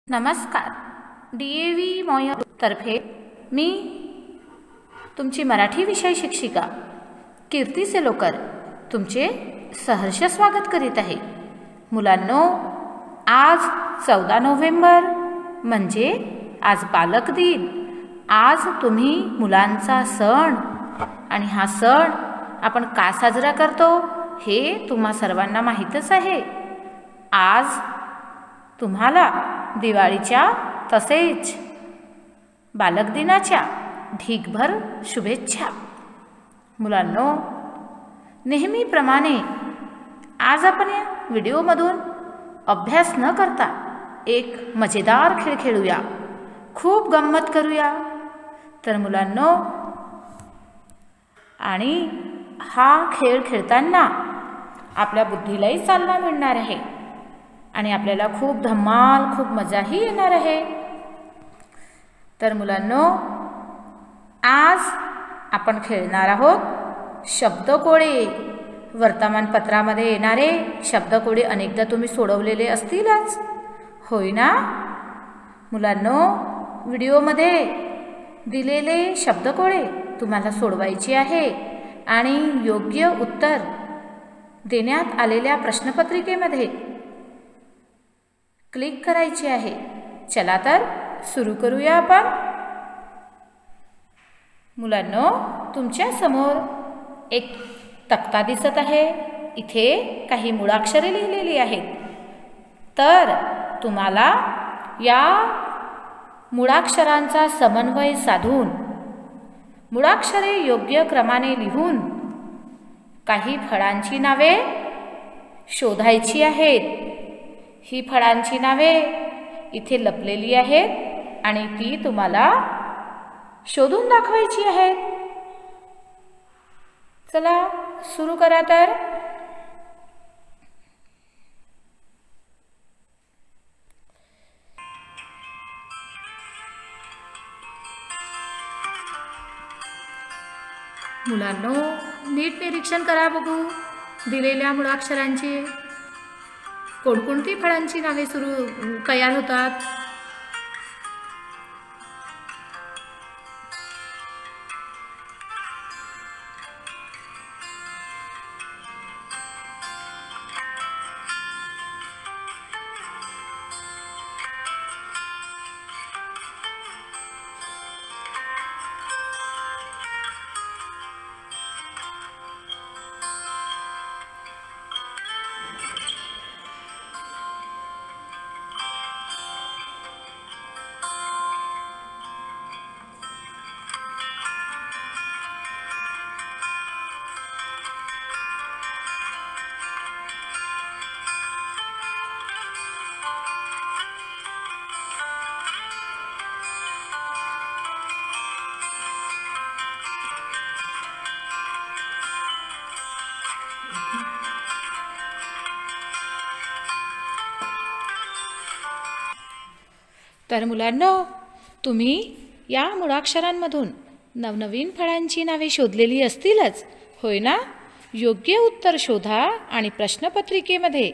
नमस्कार. DAV मोया तर्फे मी तुमची मराठी विषय शिक्षिका कीर्ती सेलोकर तुमचे सहर्ष स्वागत करीत आहे. मुलांनो, आज 14 नोव्हेंबर म्हणजे आज बालक दिन. आज तुम्ही मुलांचा सण आणि हा सण आपण का साजरा करतो हे तुम्हा सर्वांना माहीतच आहे. आज तुम्हाला दिवाळीच्या तसेच बालक दिनाच्या ढीगभर शुभेच्छा. मुलांनो, नेहमीप्रमाणे आज आपण या व्हिडिओमधून अभ्यास न करता एक मजेदार खेळ खेळूया, खूप गंमत करूया. तर मुलांनो, आणि हा खेळ खेळताना आपल्या बुद्धीलाही चालना मिळणार आहे आणि आपल्याला खूप धमाल, खूप मजाही येणार आहे. तर मुलांनो, आज आपण खेळणार आहोत शब्दकोळे. वर्तमानपत्रामध्ये येणारे शब्दकोळे अनेकदा तुम्ही सोडवलेले असतीलच, होय ना? मुलांनो, व्हिडिओमध्ये दिलेले शब्दकोळे तुम्हाला सोडवायचे आहे आणि योग्य उत्तर देण्यात आलेल्या प्रश्नपत्रिकेमध्ये क्लिक करायचे आहे. चला तर सुरू करूया आपण. मुलांनो, तुमच्या समोर एक तक्ता दिसत आहे. इथे काही मुळाक्षरे लिहिलेली आहेत. तर तुम्हाला या मुळाक्षरांचा समन्वय साधून मुळाक्षरे योग्य क्रमाने लिहून काही फळांची नावे शोधायची आहेत. ही फळांची नावे इथे लपलेली आहेत आणि ती तुम्हाला शोधून दाखवायची आहेत. चला सुरू करा तर. मुलांनो, नीट निरीक्षण करा बघू दिलेल्या मुळाक्षरांची कोणकोणती फळांची नावे तयार होतात. तर मुलांनो, तुम्ही या मुळाक्षरांमधून नवनवीन फळांची नावे शोधलेली असतीलच, होय ना? योग्य उत्तर शोधा आणि प्रश्नपत्रिकेमध्ये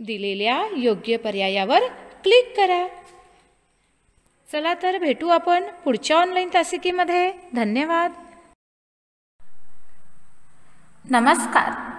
दिलेल्या योग्य पर्यायावर क्लिक करा. चला तर भेटू आपण पुढच्या ऑनलाईन तासिकेमध्ये. धन्यवाद. नमस्कार.